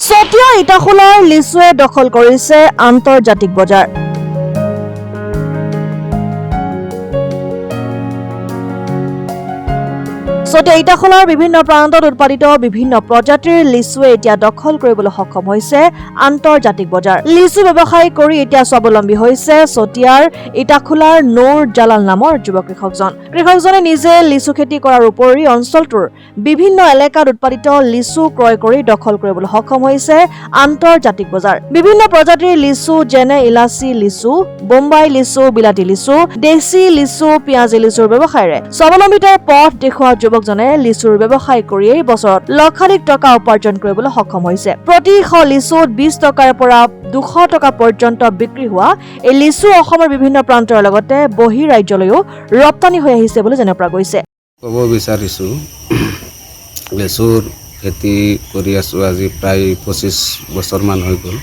চতিয়া ইটাখোলাৰ লিচুৱে দখল কৰিছে আন্তৰ্জাতিক বজাৰ। চতিয়া ইটাখোলাৰ বিভিন্ন প্ৰান্তত উৎপাদিত বিভিন্ন প্ৰজাতিৰ লিচুৱে এতিয়া দখল কৰিবলৈ সক্ষম হৈছে আন্তৰ্জাতিক বজাৰ। লিচু ব্যৱসায় কৰি এতিয়া স্বাৱলম্বী হৈছে চতিয়াৰ ইটাখোলাৰ নূৰ জালাল নামৰ যুৱ কৃষকজন। কৃষকজনে নিজে লিচু খেতি কৰাৰ উপৰি অঞ্চলটোৰ বিভিন্ন এলেকাত উৎপাদিত লিচু ক্ৰয় কৰি দখল কৰিবলৈ সক্ষম হৈছে আন্তৰ্জাতিক বজাৰ। বিভিন্ন প্ৰজাতিৰ লিচু যেনে ইলাচি লিচু, বোম্বাই লিচু, বিলাতী লিচু, দেশী লিচু, পিয়াজি লিচুৰ ব্যৱসায়েৰে স্বাৱলম্বিতাৰ পথ দেখুওৱা যুৱকজনে লিচুৰ ব্যৱসায় কৰিয়েই বছৰত লক্ষাধিক টকা উপাৰ্জন কৰিবলৈ সক্ষম হৈছে। প্ৰতি 100 লিচুত 20 টকাৰ পৰা 200 টকা পৰ্যন্ত বিক্ৰী হোৱা এই লিচু অসমৰ বিভিন্ন প্ৰান্তৰ লগতে বহিৰ ৰাজ্যলৈও ৰপ্তানি হৈ আহিছে বুলি জানিব পৰা গৈছে। ক'ব বিচাৰিছোঁ লিচুৰ খেতি কৰি আছোঁ আজি প্ৰায় 25 বছৰমান হৈ গ'ল।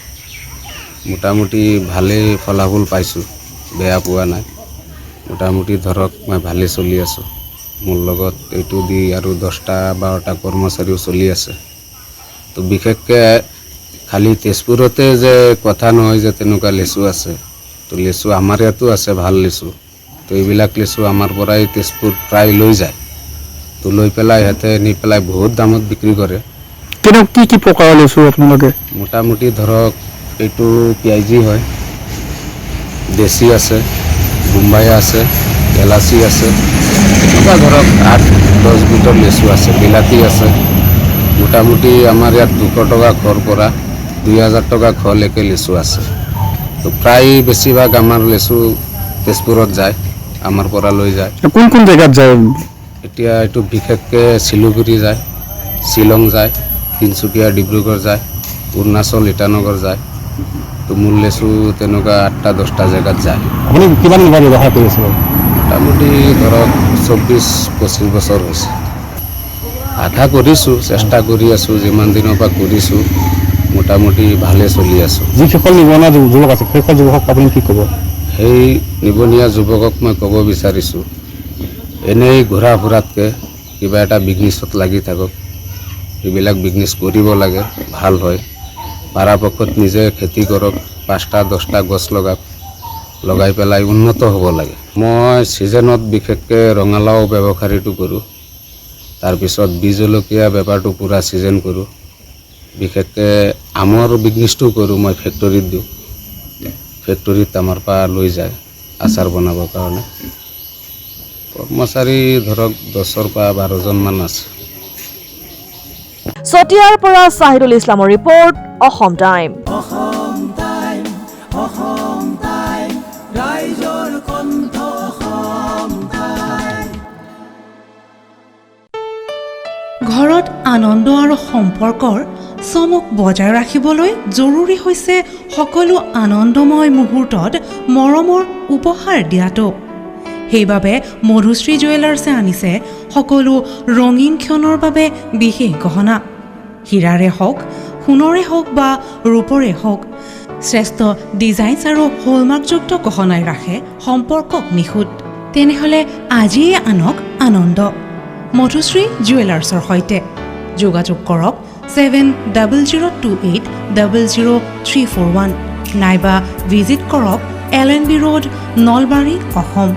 মোটামুটি ভালেই ফলাফল পাইছোঁ, বেয়া পোৱা নাই। মোটামুটি ধৰক মই ভালেই চলি আছোঁ। মোৰ লগত এইটো দি আৰু 10-12টা কৰ্মচাৰীও চলি আছে। তো বিশেষকৈ খালি তেজপুৰতে যে কথা নহয় যে তেনেকুৱা লিচু আছে, তো লিচু আমাৰ ইয়াতো আছে ভাল লিচু। তো এইবিলাক লিচু আমাৰ পৰাই তেজপুৰ প্ৰায় লৈ যায়। তো লৈ পেলাই সিহঁতে নি পেলাই বহুত দামত বিক্ৰী কৰে। কি কি প্ৰকাৰৰ লিচু আপোনালোকে? মোটামুটি ধৰক এইটো পিয়াজি হয়, দেশী আছে, বোম্বাই আছে, এলাচি আছে, এনেকুৱা ধৰক 8-10 বিধৰ লিচু আছে, বিলাতী আছে। মোটামুটি আমাৰ ইয়াত 200 টকা ঘৰ পৰা 2000 টকা ঘৰলৈকে লিচু আছে। তো প্ৰায় বেছিভাগ আমাৰ লিচু তেজপুৰত যায়, আমাৰ পৰা লৈ যায়। কোন কোন জেগাত যায়? এতিয়া এইটো বিশেষকৈ শিলিগুৰি যায়, শ্বিলং যায়, তিনিচুকীয়া ডিব্ৰুগড় যায়, অৰুণাচল ইটানগৰ যায়। তো মোৰ লিচু তেনেকুৱা 8-10টা জেগাত যায়। আপুনি কিমান দিন ব্যৱহাৰ কৰি আছে? মোটামুটি ধৰক 24-25 বছৰ হৈছে। আধা কৰিছোঁ, চেষ্টা কৰি আছোঁ, যিমান দিনৰ পৰা কৰিছোঁ মোটামুটি ভালে চলি আছোঁ। যিসকল নিবনুৱা যুৱক আছে সেইসকল যুৱকক আপুনি কি ক'ব? সেই নিবনুৱা যুৱকক মই ক'ব বিচাৰিছোঁ, এনেই ঘূৰা ফুৰাতকৈ কিবা এটা বিজনেছত লাগি থাকক। এইবিলাক বিজনেছ কৰিব লাগে, ভাল হয়। পৰাপক্ষত নিজে খেতি কৰক, 5টা-10টা গছ লগাই পেলাই উন্নত হ'ব লাগে। মই ছিজনত বিশেষকৈ ৰঙালাও ব্যৱসায়টো কৰোঁ, তাৰপিছত বীজ জলকীয়া বেপাৰটো পূৰা ছিজন কৰোঁ। বিশেষকৈ আমৰ বিজনেছটো কৰোঁ, মই ফেক্টৰীত দিওঁ। ফেক্টৰীত আমাৰ পৰা লৈ যায় আচাৰ বনাবৰ কাৰণে। কৰ্মচাৰী ধৰক 10-12জনমান আছে। চতিয়াৰ পৰা চাহিদুল ইছলামৰ ৰিপৰ্ট, অসম টাইম। ঘৰত আনন্দ আৰু সম্পৰ্কৰ চমক বজাই ৰাখিবলৈ জৰুৰী হৈছে সকলো আনন্দময় মুহূৰ্তত মৰমৰ উপহাৰ দিয়াটো। সেইবাবে মধুশ্ৰী জুৱেলাৰ্ছে আনিছে সকলো ৰঙীন ক্ষণৰ বাবে বিশেষ গহনা। হীৰাৰে হওক, সোণৰে হওক বা ৰূপৰে হওক, শ্ৰেষ্ঠ ডিজাইনছ আৰু হলমাৰ্কযুক্ত গহনাই ৰাখে সম্পৰ্কক নিখুঁত। তেনেহ'লে আজিয়ে আনক আনন্দ মধুশ্ৰী জুৱেলাৰ্ছৰ সৈতে। যোগাযোগ কৰক 7028000341 নাইবা ভিজিট কৰক LNB ৰোড, নলবাৰী, অসম।